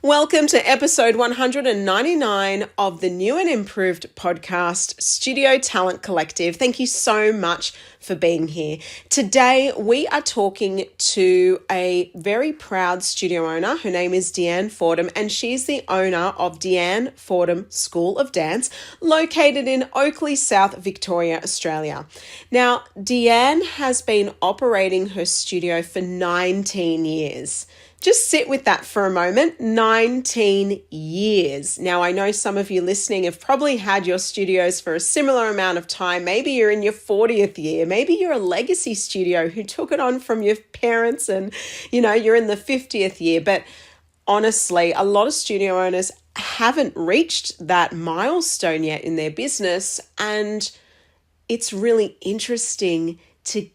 Welcome to episode 199 of the new and improved podcast, Studio Talent Collective. Thank you so much for being here. Today, we are talking to a very proud studio owner. Her name is Deanne Fordham, and she's the owner of Deanne Fordham School of Dance, located in Oakleigh, South Victoria, Australia. Now, Deanne has been operating her studio for 19 years. Just sit with that for a moment. 19 years. Now, I know some of you listening have probably had your studios for a similar amount of time. Maybe you're in your 40th year. Maybe you're a legacy studio who took it on from your parents and, you're in the 50th year. But honestly, a lot of studio owners haven't reached that milestone yet in their business. And it's really interesting to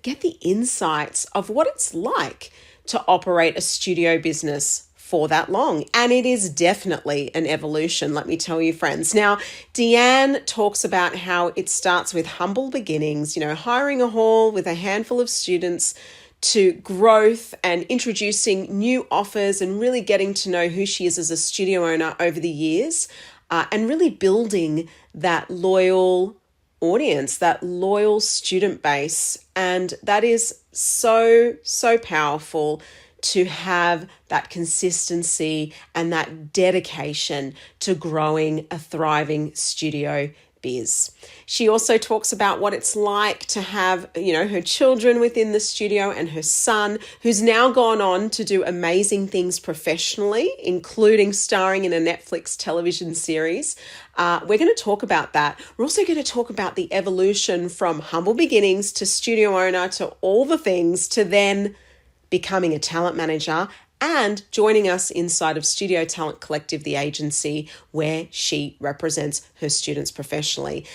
get the insights of what it's like to operate a studio business for that long. And it is definitely an evolution, let me tell you, friends. Now, Deanne talks about how it starts with humble beginnings, hiring a hall with a handful of students, to growth and introducing new offers and really getting to know who she is as a studio owner over the years, and really building that loyal audience, that loyal student base. And that is so powerful to have that consistency and that dedication to growing a thriving studio biz. She also talks about what it's like to have, her children within the studio and her son, who's now gone on to do amazing things professionally, including starring in a Netflix television series. We're going to talk about that. We're also going to talk about the evolution from humble beginnings to studio owner to all the things to then becoming a talent manager and joining us inside of Studio Talent Collective, the agency where she represents her students professionally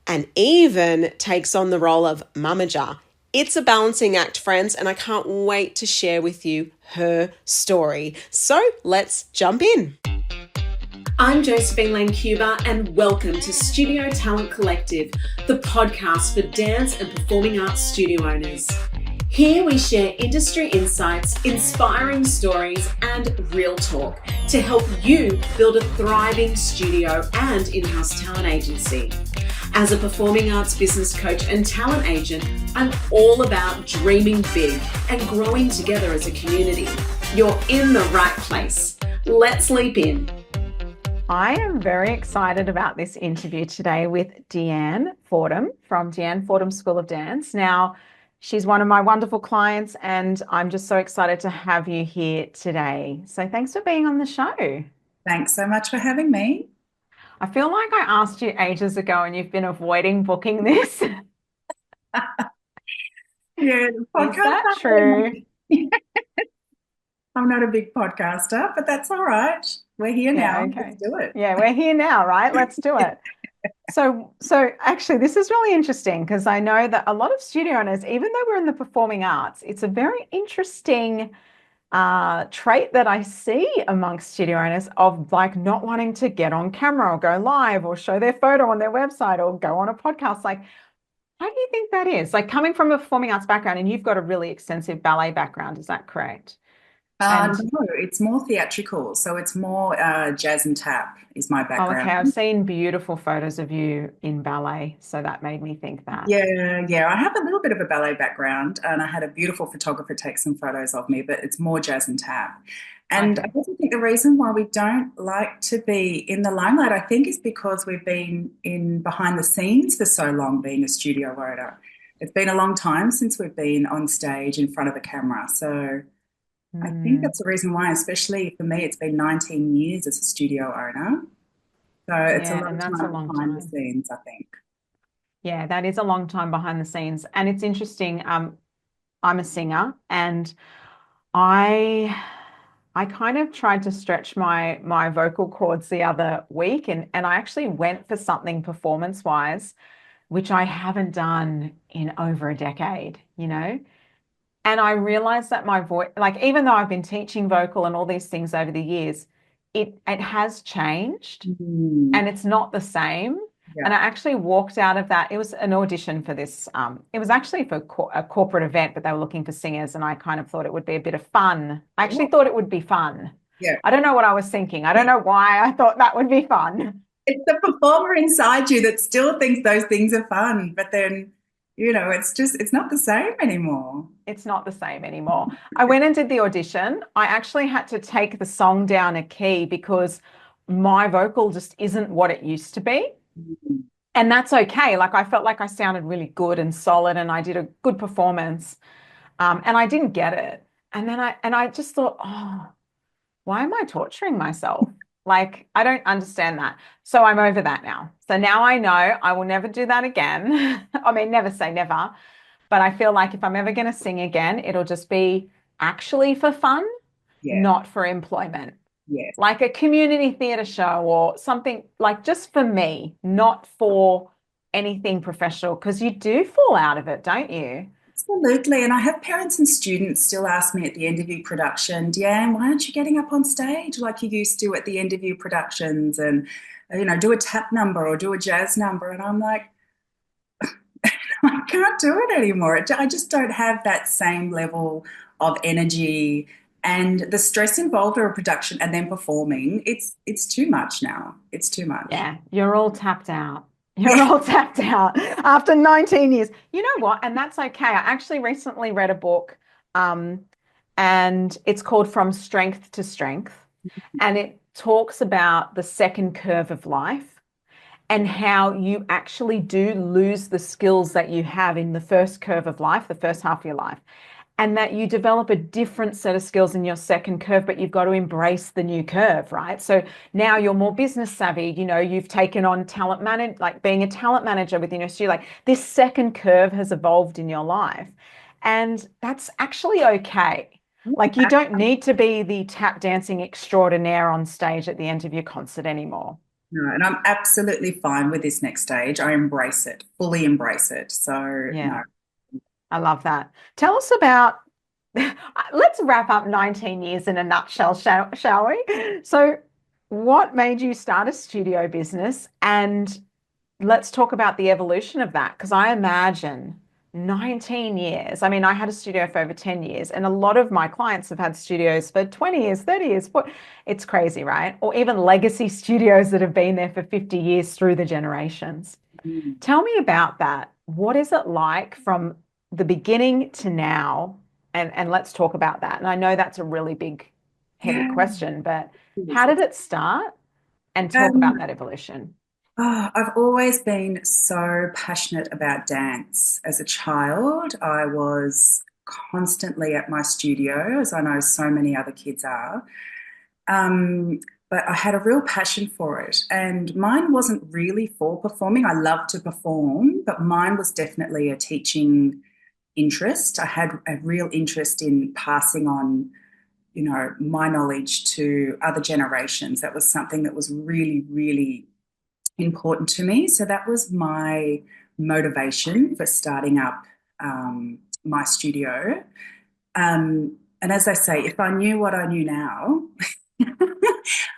and even takes on the role of mamager. It's a balancing act, friends, and I can't wait to share with you her story. So let's jump in. I'm Josephine Lancuba, and welcome to Studio Talent Collective, the podcast for dance and performing arts studio owners. Here we share industry insights, inspiring stories, and real talk to help you build a thriving studio and in-house talent agency. As a performing arts business coach and talent agent, I'm all about dreaming big and growing together as a community. You're in the right place. Let's leap in. I am very excited about this interview today with Deanne Fordham from Deanne Fordham School of Dance. Now, she's one of my wonderful clients, and I'm just so excited to have you here today. So thanks for being on the show. Thanks so much for having me. I feel like I asked you ages ago and you've been avoiding booking this. Yeah, podcast. Is that true? I'm not a big podcaster, but that's all right. We're here now. Okay. Let's do it. Yeah, we're here now, right? Let's do it. So actually, this is really interesting because I know that a lot of studio owners, even though we're in the performing arts, it's a very interesting trait that I see amongst studio owners of like not wanting to get on camera or go live or show their photo on their website or go on a podcast. Like, how do you think that is? Like coming from a performing arts background, and you've got a really extensive ballet background, is that correct? No, it's more theatrical. So it's more jazz and tap is my background. Oh, okay. I've seen beautiful photos of you in ballet, so that made me think that. Yeah. I have a little bit of a ballet background, and I had a beautiful photographer take some photos of me, but it's more jazz and tap. And I also think the reason why we don't like to be in the limelight, I think, is because we've been in behind the scenes for so long being a studio owner. It's been a long time since we've been on stage in front of a camera. So I think that's the reason why, especially for me, it's been 19 years as a studio owner. So it's a long time behind the scenes, I think. Yeah, that is a long time behind the scenes. And it's interesting. I'm a singer, and I kind of tried to stretch my vocal cords the other week, and I actually went for something performance-wise, which I haven't done in over a decade, And I realized that my voice, like even though I've been teaching vocal and all these things over the years, it has changed and it's not the same. Yeah. And I actually walked out of that. It was an audition for this. It was actually for a corporate event, but they were looking for singers, and I kind of thought it would be a bit of fun. I actually thought it would be fun. Yeah. I don't know what I was thinking. I don't know why I thought that would be fun. It's the performer inside you that still thinks those things are fun, but then, it's not the same anymore. It's not the same anymore. I went and did the audition. I actually had to take the song down a key because my vocal just isn't what it used to be. Mm. And that's okay. Like I felt like I sounded really good and solid and I did a good performance. And I didn't get it. And I just thought, oh, why am I torturing myself? Like, I don't understand that. So I'm over that now. So now I know I will never do that again. I mean, never say never. But I feel like if I'm ever going to sing again, it'll just be actually for fun, Yeah, not for employment. yes. Like a community theatre show or something like just for me, not for anything professional, because you do fall out of it, don't you? Absolutely. And I have parents and students still ask me at the end of your production, Deanne, why aren't you getting up on stage like you used to at the end of your productions and, do a tap number or do a jazz number? And I'm like, I can't do it anymore. I just don't have that same level of energy and the stress involved in a production and then performing. It's too much now. It's too much. Yeah, you're all tapped out. You're Yeah. all tapped out after 19 years. You know what? And that's okay. I actually recently read a book, um, and it's called From Strength to Strength. And it talks about the second curve of life and how you actually do lose the skills that you have in the first curve of life, the first half of your life, and that you develop a different set of skills in your second curve, but you've got to embrace the new curve, right? So now you're more business savvy, you've taken on talent manage, like being a talent manager within your studio, like this second curve has evolved in your life. And that's actually okay. Like you don't need to be the tap dancing extraordinaire on stage at the end of your concert anymore. No, and I'm absolutely fine with this next stage. I embrace it, fully embrace it. So, Yeah, no. I love that. Tell us about, let's wrap up 19 years in a nutshell, shall we? So, what made you start a studio business? And let's talk about the evolution of that. Because I imagine 19 years. I mean, I had a studio for over 10 years, and a lot of my clients have had studios for 20 years, 30 years. It's crazy, right? Or even legacy studios that have been there for 50 years through the generations. Mm. Tell me about that. What is it like from the beginning to now? And let's talk about that. And I know that's a really big, heavy Yeah, question, but it how is. did it start? And talk Um, about that evolution. I've always been so passionate about dance. As a child, I was constantly at my studio, as I know so many other kids are. Um, but I had a real passion for it. And mine wasn't really for performing. I love to perform, but mine was definitely a teaching interest. I had a real interest in passing on, my knowledge to other generations. That was something that was really, really important to me. So that was my motivation for starting up my studio. And as I say, if I knew what I knew now,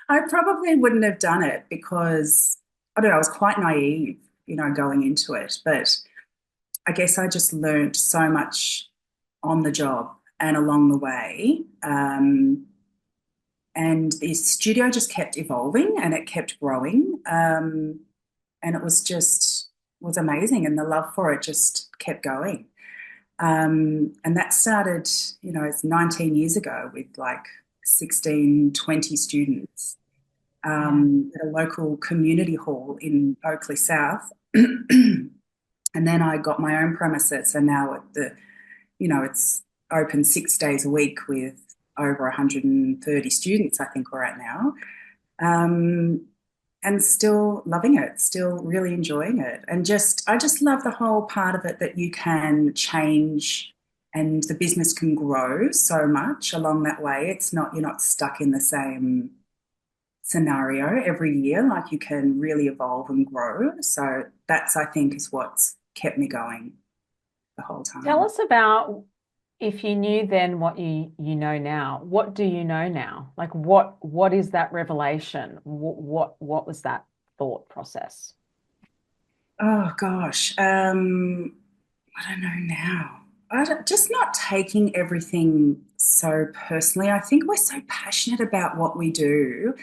I probably wouldn't have done it because I don't know, I was quite naive, going into it. But I guess I just learned so much on the job and along the way. And the studio just kept evolving and it kept growing. And it was amazing. And the love for it just kept going. And that started, it's 19 years ago with like 16, 20 students Yeah. at a local community hall in Oakley South. And then I got my own premises, and now it's open 6 days a week with over 130 students, I think we're at now. Um, and still loving it, still really enjoying it. And I just love the whole part of it that you can change and the business can grow so much along that way. You're not stuck in the same scenario every year. Like you can really evolve and grow. So I think, is what's kept me going the whole Tell time. us about if you knew then what you know now. What do you know now? Like what is that revelation? What was that thought process? Oh gosh, I don't know now. Just not taking everything so personally. I think we're so passionate about what we do,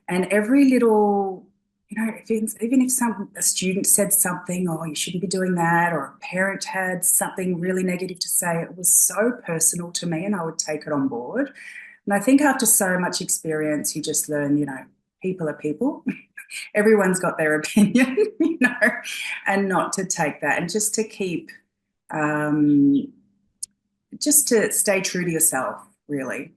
and every little, even if a student said something, oh, you shouldn't be doing that, or a parent had something really negative to say, it was so personal to me, and I would take it on board. And I think after so much experience, you just learn, people are people. Everyone's got their opinion, and not to take that, and just to keep, um, just to stay true to yourself, really.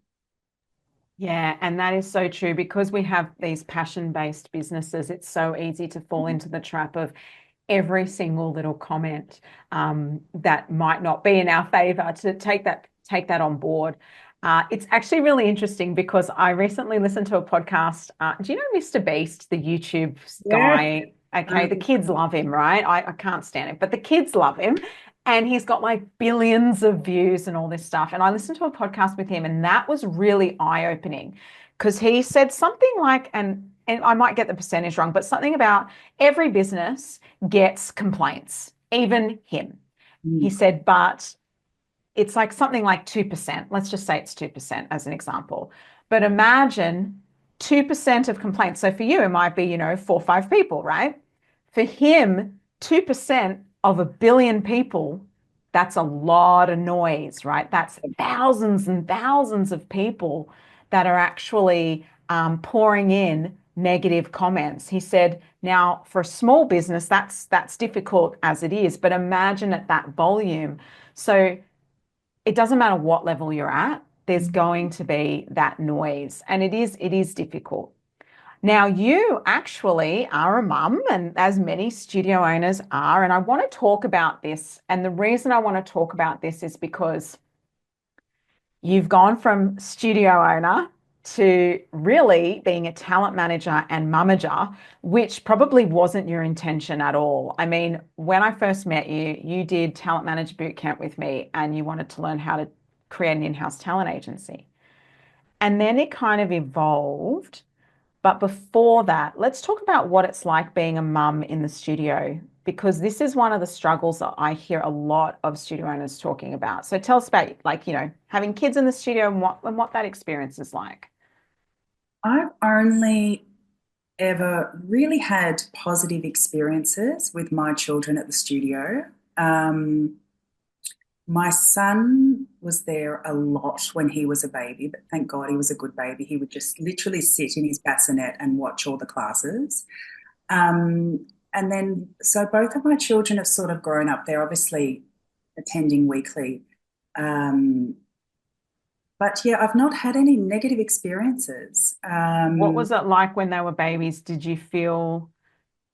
Yeah, and that is so true because we have these passion-based businesses. It's so easy to fall into the trap of every single little comment that might not be in our favor to take that on board. It's actually really interesting because I recently listened to a podcast. Do you know Mr. Beast, the YouTube Yeah. guy? Okay, the Um, kids love him, right? I can't stand him, but the kids love him. And he's got like billions of views and all this stuff. And I listened to a podcast with him, and that was really eye-opening because he said something like, and I might get the percentage wrong, but something about every business gets complaints, even him. He said, but it's like something like 2%. Let's just say it's 2% as an example. But imagine 2% of complaints. So for you, it might be, 4 or 5 people, right? For him, 2% of 1 billion people, that's a lot of noise, right? That's thousands and thousands of people that are actually pouring in negative comments. He said, now for a small business, that's difficult as it is, but imagine at that volume. So it doesn't matter what level you're at, there's going to be that noise, and it is difficult. Now, you actually are a mum, and as many studio owners are, and I want to talk about this. And the reason I want to talk about this is because you've gone from studio owner to really being a talent manager and mummager, which probably wasn't your intention at all. I mean, when I first met you, you did talent manager boot camp with me and you wanted to learn how to create an in-house talent agency. And then it kind of evolved. But before that, let's talk about what it's like being a mum in the studio, because this is one of the struggles that I hear a lot of studio owners talking about. So tell us about like, having kids in the studio and what that experience is like. I've only ever really had positive experiences with my children at the studio. Um, my son was there a lot when he was a baby, but thank God he was a good baby. He would just literally sit in his bassinet and watch all the classes. And then, so both of my children have sort of grown up. They're obviously attending weekly. Um, but yeah, I've not had any negative experiences. What was it like when they were babies? Did you feel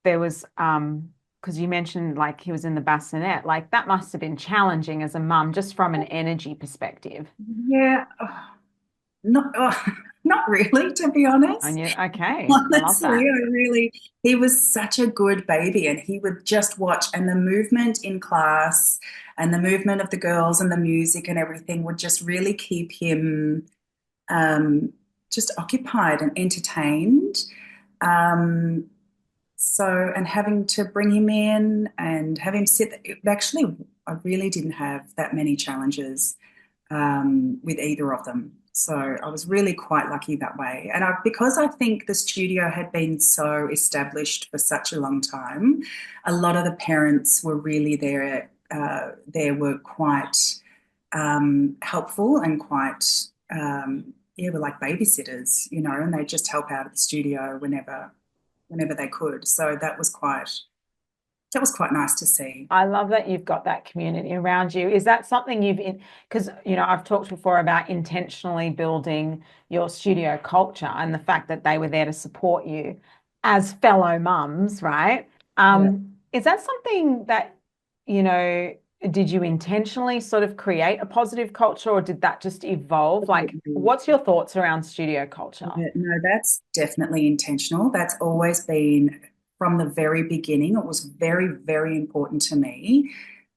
there was because you mentioned like he was in the bassinet, like that must have been challenging as a mum, just from an energy perspective. Yeah, not not really, to be And honest. you, okay, I love Honestly, that. he was such a good baby, and he would just watch, and the movement in class and the movement of the girls and the music and everything would just really keep him um, just occupied and entertained. Um, and having to bring him in and have him sit, actually, I really didn't have that many challenges with either of them. So I was really quite lucky that way. And because I think the studio had been so established for such a long time, a lot of the parents were really there. They were quite helpful and quite, yeah, were like babysitters, and they just help out at the studio whenever they could. So that was quite nice to see. I love that you've got that community around you. Is that something you've in, because I've talked before about intentionally building your studio culture and the fact that they were there to support you as fellow mums, right? Yeah. Is that something that, you know, did you intentionally sort of create a positive culture or did that just evolve? Like, what's your thoughts around studio culture? Yeah, no, that's definitely intentional. That's always been from the very beginning. It was very, very important to me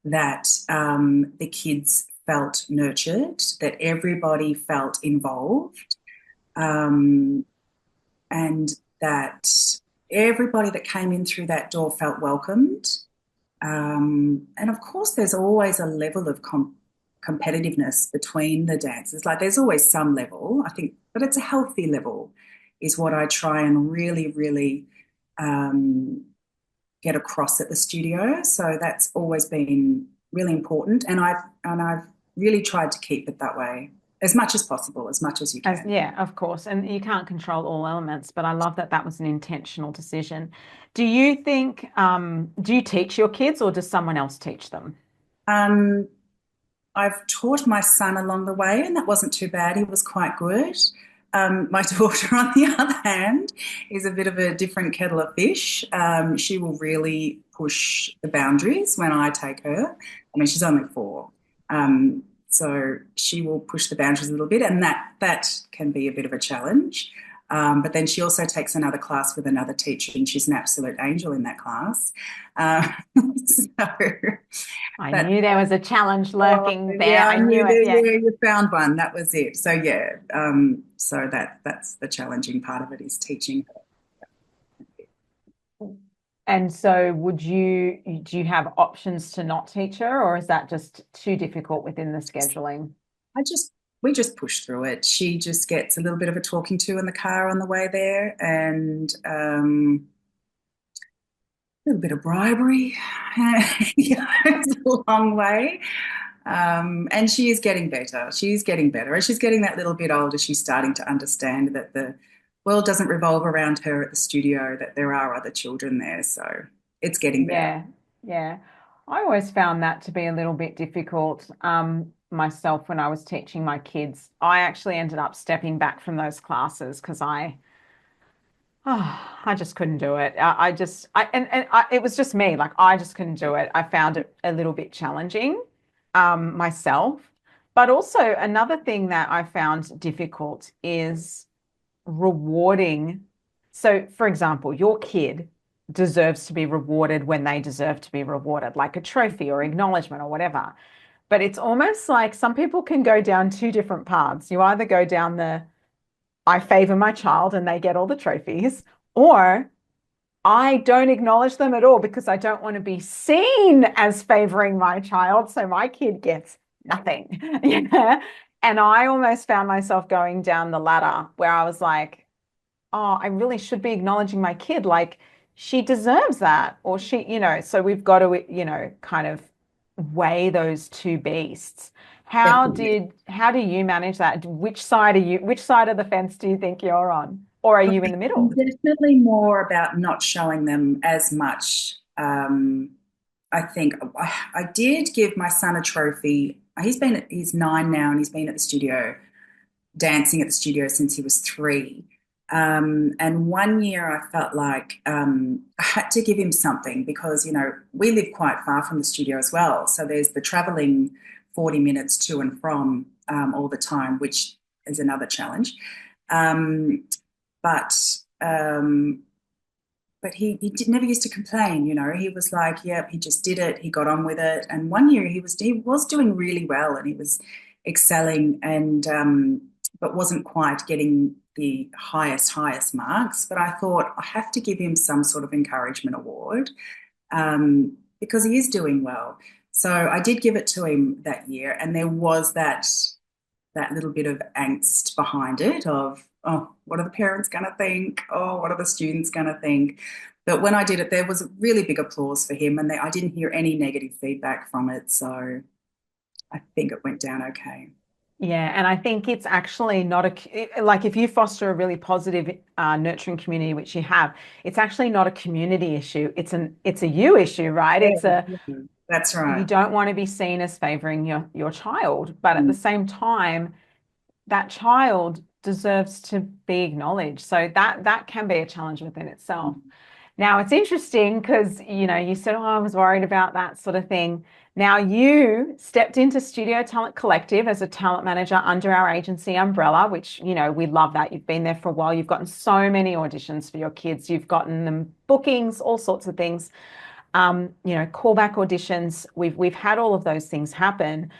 that the kids felt nurtured, that everybody felt involved, um, and that everybody that came in through that door felt welcomed. And of course, there's always a level of competitiveness between the dancers. Like there's always some level, I think, but it's a healthy level, is what I try and really, really um, get across at the studio. So that's always been really important, and I've really tried to keep it that way as much as possible, as much as you can. Yeah, of course. And you can't control all elements, but I love that that was an intentional decision. Do you think, do you teach your kids or does someone else teach them? Um, I've taught my son along the way, and that wasn't too bad. He was quite good. My daughter, on the other hand, is a bit of a different kettle of fish. She will really push the boundaries when I take her. I mean, she's only 4. So she will push the boundaries a little bit, and that can be a bit of a challenge. But then she also takes another class with another teacher, and she's an absolute angel in that class. Uh, so I that, knew there was a challenge lurking there. yeah, I I knew knew it. that. Yeah. Yeah, you found one. That was it. So yeah, so that's the challenging part of it, is teaching her. And so do you have options to not teach her, or is that just too difficult within the scheduling? I just We just push through it. She just gets a little bit of a talking to in the car on the way there, and a little bit of bribery. Goes a long way. And she is getting better. She's getting better. As she's getting that little bit older, she's starting to understand that the world doesn't revolve around her at the studio, that there are other children there. So it's getting better. Yeah, yeah. I always found that to be a little bit difficult, myself when I was teaching my kids. I actually ended up stepping back from those classes because I just couldn't do it. I just, it was just me. Like I just couldn't do it. I found it a little bit challenging, myself. But also another thing that I found difficult is rewarding. So, for example, your kid deserves to be rewarded when they deserve to be rewarded, like a trophy or acknowledgement or whatever. But it's almost like some people can go down two different paths. You either go down the I favor my child and they get all the trophies, or I don't acknowledge them at all because I don't want to be seen as favoring my child. So my kid gets nothing. Yeah. And I almost found myself going down the ladder where I was like, oh, I really should be acknowledging my kid. Like she deserves that. Or so we've got to, kind of weigh those two beasts. Definitely. How do you manage that? Which side of the fence do you think you're on? Or are you in the I'm middle? definitely more about not showing them as much. I think I did give my son a trophy. He's 9 now, and he's been at the studio, dancing at the studio since he was 3. And one year I felt like I had to give him something because, we live quite far from the studio as well. So there's the traveling 40 minutes to and from all the time, which is another challenge. Um, but um, but never used to complain. He was like, yep, he just did it. He got on with it. And one year he was doing really well, and he was excelling, and but wasn't quite getting the highest marks. But I thought I have to give him some sort of encouragement award, because he is doing well. So I did give it to him that year, and there was that little bit of angst behind it of, oh, what are the parents going to think? Oh, what are the students going to think? But when I did it, there was a really big applause for him, and I didn't hear any negative feedback from it. So I think it went down okay. Yeah, and I think it's actually not like if you foster a really positive, nurturing community, which you have, it's actually not a community issue. It's a you issue, right? Yeah, It's a yeah, that's You right. don't want to be seen as favoring your child, but at the Mm. same time, that child deserves to be acknowledged. So that can be a challenge within itself. Now it's interesting because you said, oh, I was worried about that sort of thing. Now you stepped into Studio Talent Collective as a talent manager under our agency umbrella, which we love that. You've been there for a while. You've gotten so many auditions for your kids. You've gotten them bookings, all sorts of things. Callback auditions. We've had all of those things happen.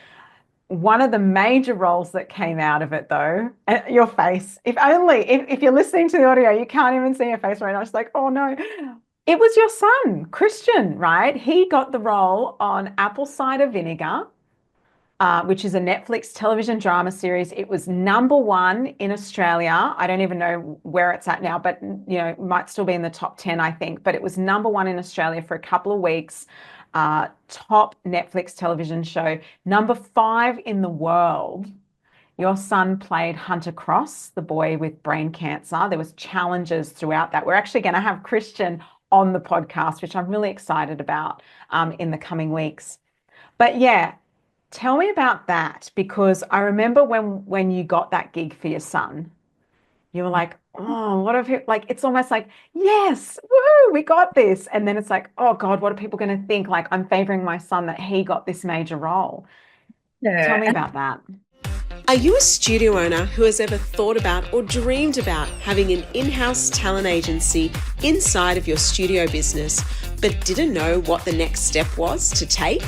One of the major roles that came out of it, though, your face. If you're listening to the audio, you can't even see your face right now. It's like, oh no. It was your son, Christian, right? He got the role on Apple Cider Vinegar. which is a Netflix television drama series. It was #1 in Australia. I don't even know where it's at now, but it might still be in the top 10, I think. But it was #1 in Australia for a couple of weeks. Top Netflix television show. #5 in the world. Your son played Hunter Cross, the boy with brain cancer. There was challenges throughout that. We're actually going to have Christian on the podcast, which I'm really excited about in the coming weeks. But yeah, tell me about that, because I remember when you got that gig for your son, you were like, oh, what if like it's almost like, yes, woo, we got this. And then it's like, oh God, what are people going to think? Like I'm favoring my son that he got this major role. Tell me about that. Are you a studio owner who has ever thought about or dreamed about having an in-house talent agency inside of your studio business, but didn't know what the next step was to take?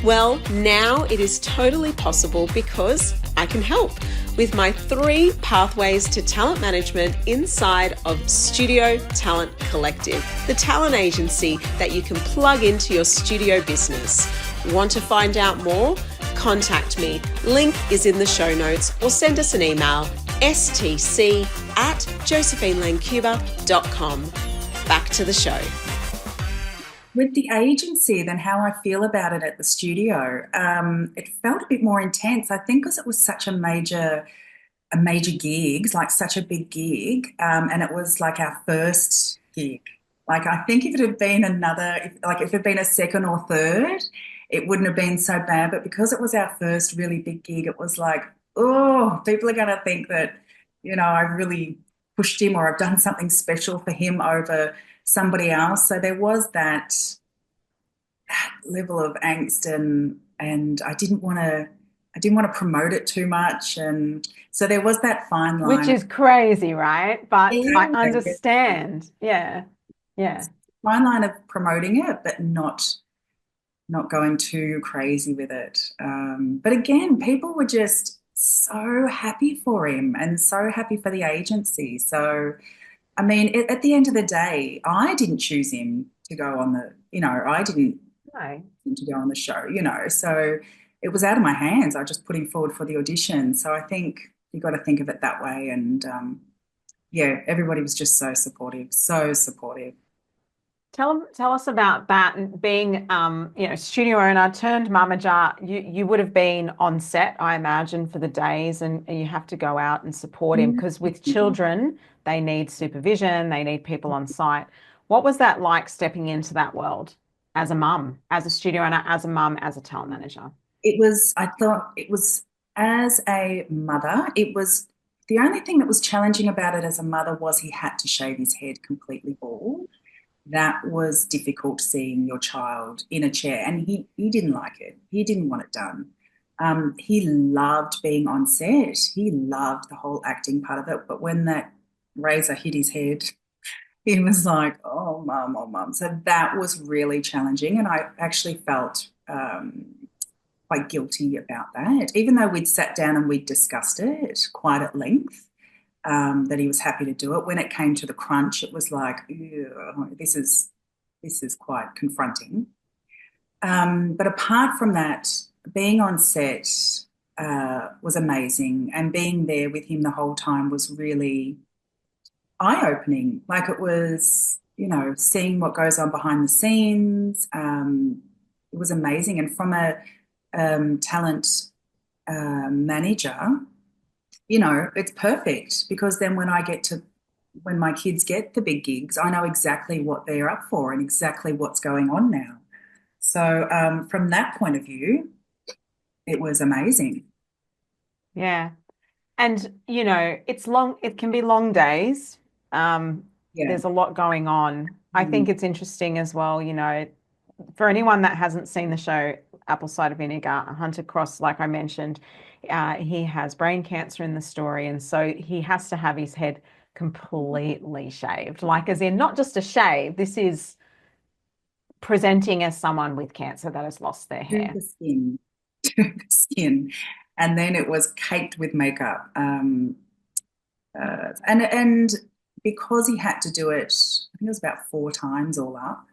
Well, now it is totally possible because I can help with my 3 pathways to talent management inside of Studio Talent Collective, the talent agency that you can plug into your studio business. Want to find out more? Contact me. Link is in the show notes, or send us an email, stc@josephinelancuba.com. Back to the show. With the agency, then how I feel about it at the studio, it felt a bit more intense. I think because it was such a major gig, like such a big gig, and it was like our first gig. Like I think if it had been if it had been a second or third, it wouldn't have been so bad. But because it was our first really big gig, it was like, oh, people are going to think that, I really pushed him or I've done something special for him over somebody else. So there was that level of angst, and I didn't want to promote it too much, and so there was that fine line, which is crazy, right? But yeah, I understand. Yeah. Fine line of promoting it, but not going too crazy with it. But again, people were just so happy for him and so happy for the agency. So, I mean, at the end of the day, I didn't choose him to go on I didn't to go on the show, so it was out of my hands. I just put him forward for the audition. So I think you got to think of it that way. And everybody was just so supportive, so supportive. Tell us about that, and being studio owner turned mamager. You would have been on set, I imagine, for the days, and you have to go out and support him, because with children, they need supervision, they need people on site. What was that like, stepping into that world as a mum, as a studio owner, as a mum, as a talent manager? I thought it was, as a mother, it was the only thing that was challenging about it as a mother was he had to shave his head completely bald. That was difficult, seeing your child in a chair, and he didn't like it. He didn't want it done. He loved being on set. He loved the whole acting part of it. But when that razor hit his head, he was like, oh, mum. So that was really challenging. And I actually felt quite guilty about that, even though we'd sat down and we'd discussed it quite at length. That he was happy to do it. When it came to the crunch, it was like, this is quite confronting. But apart from that, being on set was amazing, and being there with him the whole time was really eye-opening. Like, it was, seeing what goes on behind the scenes. It was amazing. And from a talent manager, it's perfect, because then when my kids get the big gigs, I know exactly what they're up for and exactly what's going on now. So from that point of view, it was amazing. Yeah. And, it can be long days. There's a lot going on. I think it's interesting as well, for anyone that hasn't seen the show Apple Cider Vinegar, Hunter Cross, like I mentioned, he has brain cancer in the story, and so he has to have his head completely shaved, like, as in not just a shave. This is presenting as someone with cancer that has lost their hair. To the skin. And then it was caked with makeup. And because he had to do it, I think it was about 4 times all up,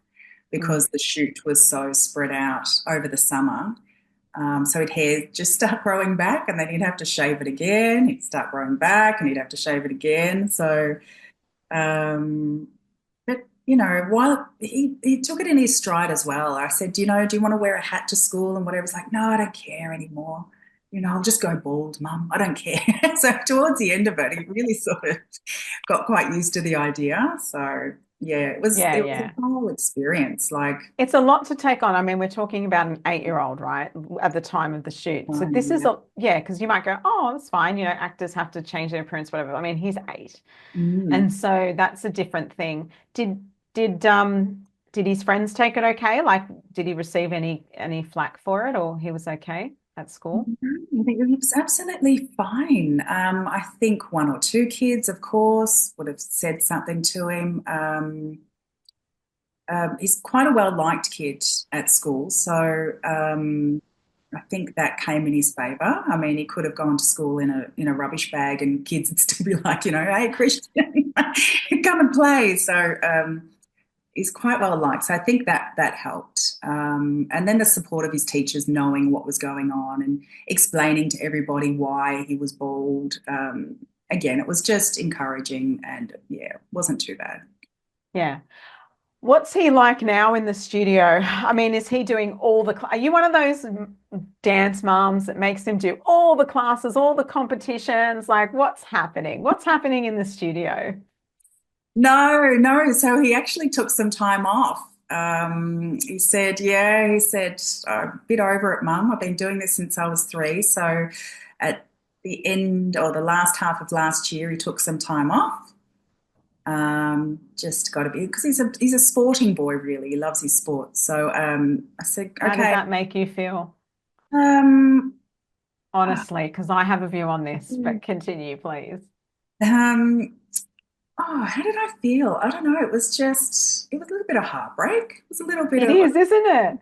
because the shoot was so spread out over the summer. So his hair just start growing back, and then he'd have to shave it again. He'd start growing back, and he'd have to shave it again. So, um, but while he took it in his stride as well. I said, do you want to wear a hat to school and whatever? He's like, no, I don't care anymore. I'll just go bald, Mum. I don't care. So towards the end of it, he really sort of got quite used to the idea. So yeah, it was Yeah, it was yeah. a whole experience. Like, It's a lot to take on. I mean, we're talking about an 8-year-old, right, at the time of the shoot. So this is yeah. yeah, because you might go, oh, that's fine. Actors have to change their appearance, whatever. I mean, he's 8. Mm. And so that's a different thing. Did his friends take it okay? Like, did he receive any flack for it, or he was okay at school? I think he was absolutely fine. I think one or two kids, of course, would have said something to him. He's quite a well-liked kid at school, so I think that came in his favour. I mean, he could have gone to school in a rubbish bag, and kids would still be like, hey, Christian, come and play. So he's quite well liked. So I think that helped. And then the support of his teachers, knowing what was going on and explaining to everybody why he was bald. Again, it was just encouraging, and yeah, it wasn't too bad. Yeah. What's he like now in the studio? I mean, is he doing are you one of those dance moms that makes him do all the classes, all the competitions? Like, what's happening? What's happening in the studio? No, no. So he actually took some time off. He said, a bit over it, Mum. I've been doing this since I was 3. So at the end or the last half of last year, he took some time off. Just got to be, because he's a sporting boy, really. He loves his sport. So I said, How did okay. that make you feel? Um, Honestly, because I have a view on this, but continue, please. um, how did I feel? I don't know. It was a little bit of heartbreak. It was a little bit It of, is, isn't it?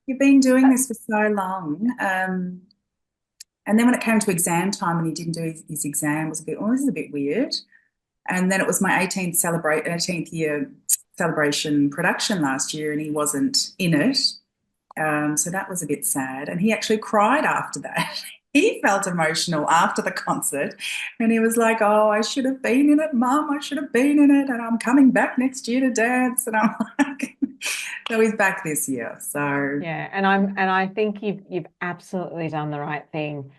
you've been doing this for so long. And then when it came to exam time and he didn't do his exam, it was a bit, this is a bit weird. And then it was my 18th year celebration production last year, and he wasn't in it. So that was a bit sad. And he actually cried after that. He felt emotional after the concert, and he was like, "Oh, I should have been in it, Mum. I should have been in it, and I'm coming back next year to dance." And I'm like, so he's back this year. So Yeah, and I think you've absolutely done the right thing,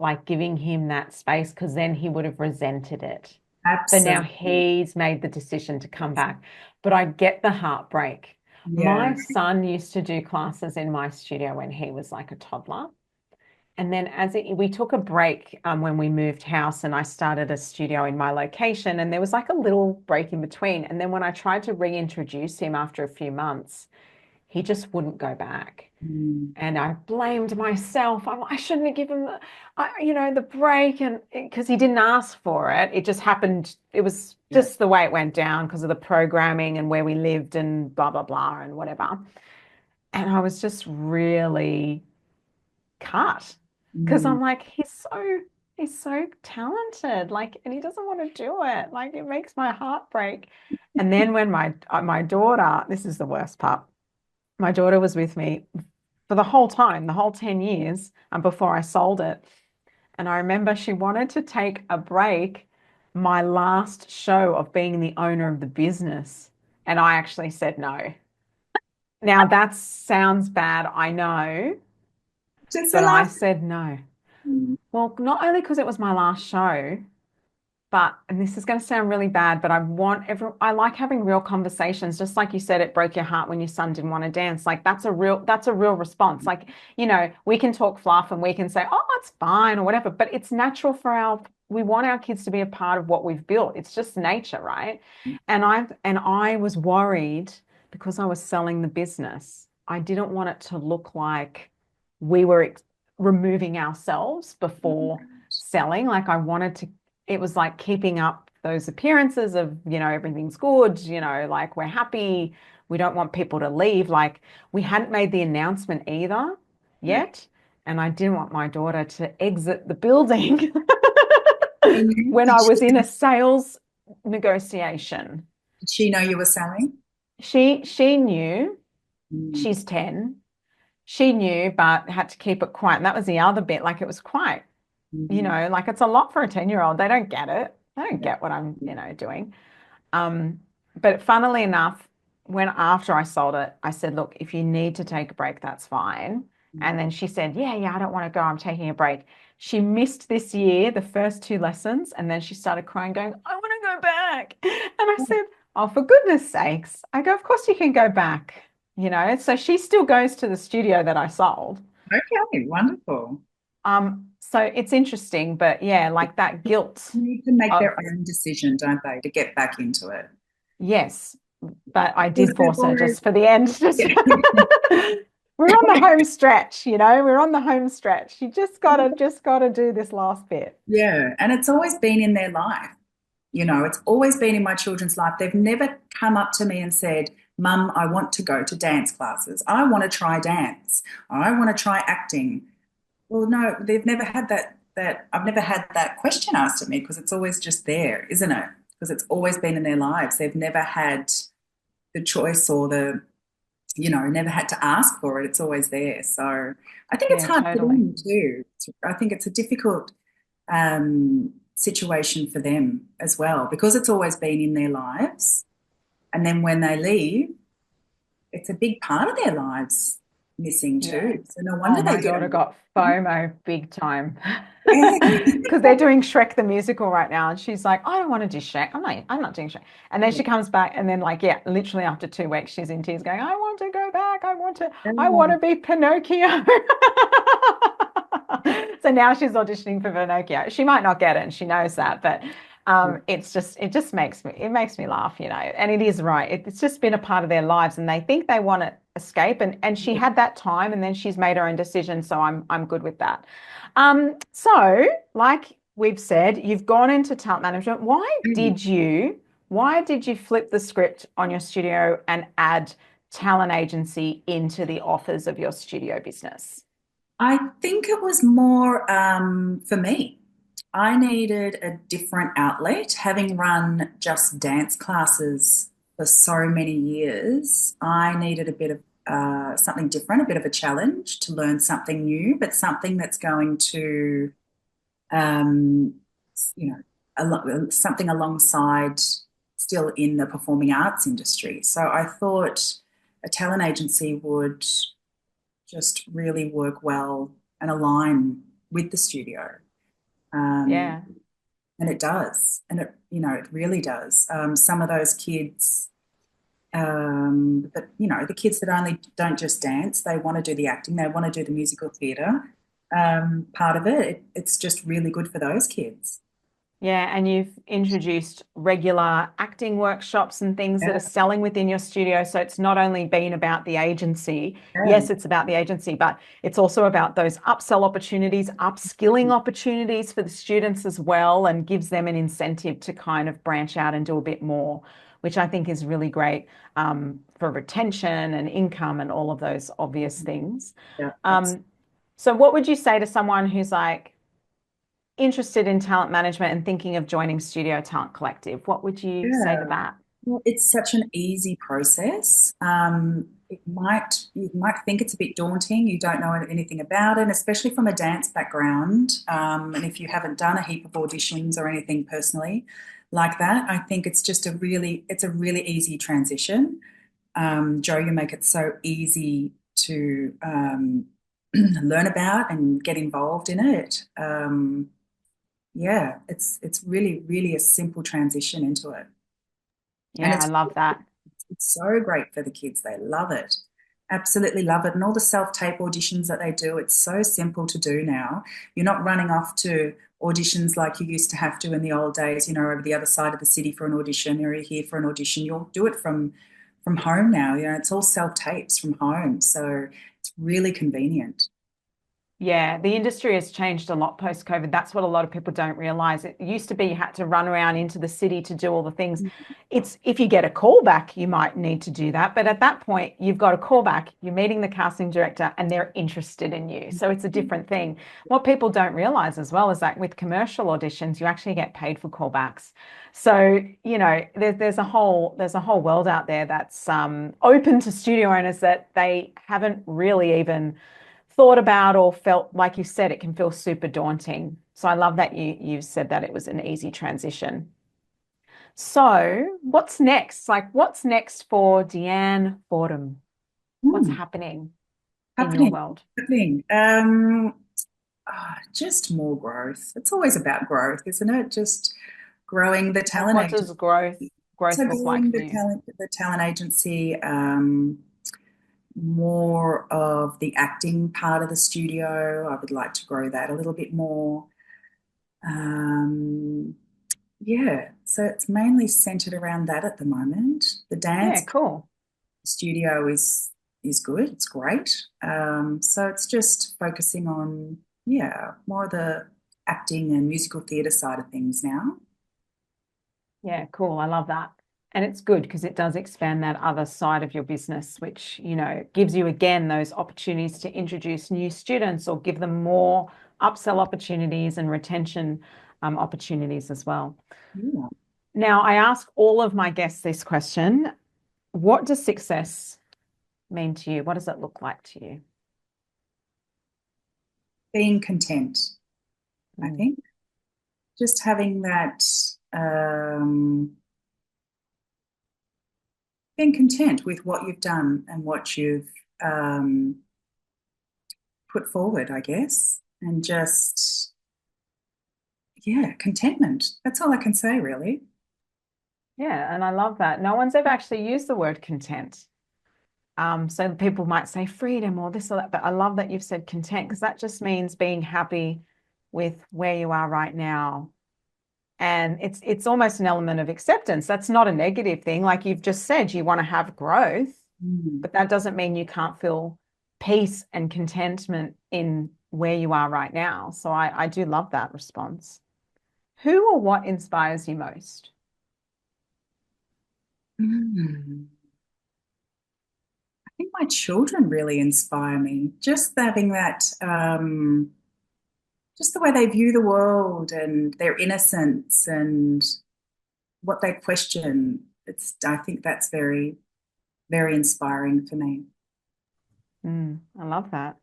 like giving him that space, because then he would have resented it. So now absolutely, he's made the decision to come back. But I get the heartbreak. yeah. My son used to do classes in my studio when he was like a toddler. And then we took a break when we moved house, and I started a studio in my location, and there was like a little break in between. And then when I tried to reintroduce him after a few months, he just wouldn't go back. Mm, And I blamed myself. I shouldn't have given the break, and because he didn't ask for it. It just happened. It was yeah. just the way it went down because of the programming and where we lived and blah, blah, blah, and whatever. And I was just really cut, because Mm, I'm like, he's so talented, like, and he doesn't want to do it. Like, it makes my heart break. And then when my daughter, this is the worst part, my daughter was with me for the whole time, the whole 10 years, before I sold it. And I remember she wanted to take a break my last show of being the owner of the business. And I actually said no. Now that sounds bad, I know, just the but I last. said no. Mm, Well, not only because it was my last show, but, and this is going to sound really bad, but I like having real conversations. Just like you said, it broke your heart when your son didn't want to dance. Like, that's a real response. Like, we can talk fluff and we can say, oh, it's fine or whatever, but it's natural we want our kids to be a part of what we've built. It's just nature, right? And I was worried because I was selling the business. I didn't want it to look like we were removing ourselves before selling. Like, it was like keeping up those appearances of, everything's good, like we're happy. We don't want people to leave. Like, we hadn't made the announcement either yeah. yet. And I didn't want my daughter to exit the building when Did I she, was in a sales negotiation. did she know you were selling? She knew. Mm, She's 10. she knew, but had to keep it quiet. And that was the other bit. Like it was quite, Mhm. like it's a lot for a 10-year-old. They don't get it. They don't Yeah. get what I'm, doing. Um, but funnily enough, when after I sold it, I said, look, if you need to take a break, that's fine. And then she said, yeah, I don't want to go. I'm taking a break. She missed this year, the first two lessons, and then she started crying, going, I want to go back. And I said, oh, for goodness sakes. I go, of course you can go back, So she still goes to the studio that I sold. Okay, wonderful. So it's interesting, but yeah, like that guilt You need to make of their own decision, don't they, to get back into it. yes, but I Because did they've force her already, just for the end. Just we're on the home stretch, We're on the home stretch. You just gotta do this last bit. yeah, and it's always been in their life. It's always been in my children's life. They've never come up to me and said, Mum, I want to go to dance classes. I want to try dance. I want to try acting. Well, no, they've never had that I've never had that question asked of me because it's always just there, isn't it? Because it's always been in their lives. They've never had the choice or never had to ask for it. It's always there. So I think it's Yeah, hard for totally. them too. I think it's a difficult situation for them as well because it's always been in their lives. And then when they leave, it's a big part of their lives missing Yeah. too. So no Oh, wonder they my get daughter on. got FOMO big time. Yeah. Because they're doing Shrek the musical right now, and she's like, I don't want to do Shrek. I'm not doing Shrek. And then she comes back, and then like, yeah, literally after 2 weeks, she's in tears going, I want to go back. I want to be Pinocchio. So now she's auditioning for Pinocchio. She might not get it, and she knows that, but it just makes me laugh, And it is right. It's just been a part of their lives, and they think they want to escape, and she had that time, and then she's made her own decision, so I'm good with that. So like we've said, you've gone into talent management. Why did you flip the script on your studio and add talent agency into the offers of your studio business? I think it was more for me. I needed a different outlet. Having run just dance classes for so many years, I needed a bit of something different, a bit of a challenge to learn something new, but something that's going to, um, you know, something alongside still in the performing arts industry. So I thought a talent agency would just really work well and align with the studio. Um, Yeah. and it does. And it really does. Some of those kids, but the kids that only don't just dance, they want to do the acting, they want to do the musical theatre part of it. It's just really good for those kids. Yeah, and you've introduced regular acting workshops and things that are Yeah, selling within your studio. So it's not only been about the agency. yeah, Yes, it's about the agency, but it's also about those upsell opportunities, upskilling opportunities for the students as well, and gives them an incentive to kind of branch out and do a bit more, which I think is really great for retention and income and all of those obvious things. yeah. So what would you say to someone who's like, interested in talent management and thinking of joining Studio Talent Collective, what would you say to Yeah. that? Well, it's such an easy process. You might think it's a bit daunting. You don't know anything about it, especially from a dance background. And if you haven't done a heap of auditions or anything personally like that, I think it's a really easy transition. Joe, you make it so easy to learn about and get involved in it. Yeah, it's really, really a simple transition into it. And Yeah, I love that. it's so great for the kids. They love it. Absolutely love it. And all the self-tape auditions that they do, it's so simple to do now. You're not running off to auditions like you used to have to in the old days, over the other side of the city for an audition, or you're here for an audition. You'll do it from home now. It's all self-tapes from home. So it's really convenient. Yeah, the industry has changed a lot post-COVID. That's what a lot of people don't realize. It used to be you had to run around into the city to do all the things. It's if you get a call back, you might need to do that. But at that point, you've got a call back, you're meeting the casting director, and they're interested in you. So it's a different thing. What people don't realize as well is that with commercial auditions, you actually get paid for callbacks. So, there's a whole world out there that's open to studio owners that they haven't really even thought about or felt. Like you said, it can feel super daunting. So I love that you said that it was an easy transition. So what's next? What's next for Deanne Fordham? What's happening in your world? Just more growth. It's always about growth, isn't it? Just growing the talent agency. What does growth look like for you? The talent agency, more of the acting part of the studio. I would like to grow that a little bit more. So it's mainly centered around that at the moment. The dance studio is good. It's great. So it's just focusing on, more of the acting and musical theatre side of things now. Yeah, cool. I love that. And it's good because it does expand that other side of your business, which, gives you, again, those opportunities to introduce new students or give them more upsell opportunities and retention opportunities as well. Yeah. Now, I ask all of my guests this question. What does success mean to you? What does it look like to you? Being content, I think. Just having that... being content with what you've done and what you've put forward, I guess, and just, contentment. That's all I can say, really. Yeah, and I love that. No one's ever actually used the word content. So people might say freedom or this or that, but I love that you've said content, because that just means being happy with where you are right now. And it's almost an element of acceptance. That's not a negative thing. Like you've just said, you want to have growth, but that doesn't mean you can't feel peace and contentment in where you are right now. So I do love that response. Who or what inspires you most? I think my children really inspire me. Just having that... just the way they view the world and their innocence and what they question. I think that's very, very inspiring for me. I love that.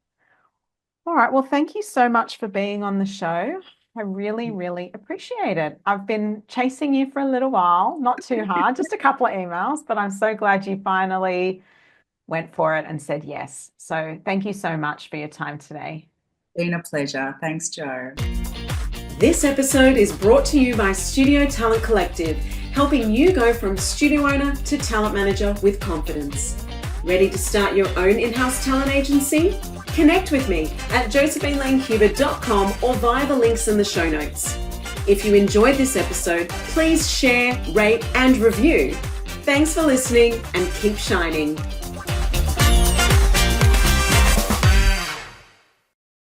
All right. Well, thank you so much for being on the show. I really, really appreciate it. I've been chasing you for a little while, not too hard, just a couple of emails, but I'm so glad you finally went for it and said yes. So thank you so much for your time today. Been a pleasure. Thanks, Jo. This episode is brought to you by Studio Talent Collective, helping you go from studio owner to talent manager with confidence. Ready to start your own in-house talent agency? Connect with me at josephinelancuba.com or via the links in the show notes. If you enjoyed this episode, please share, rate, and review. Thanks for listening and keep shining.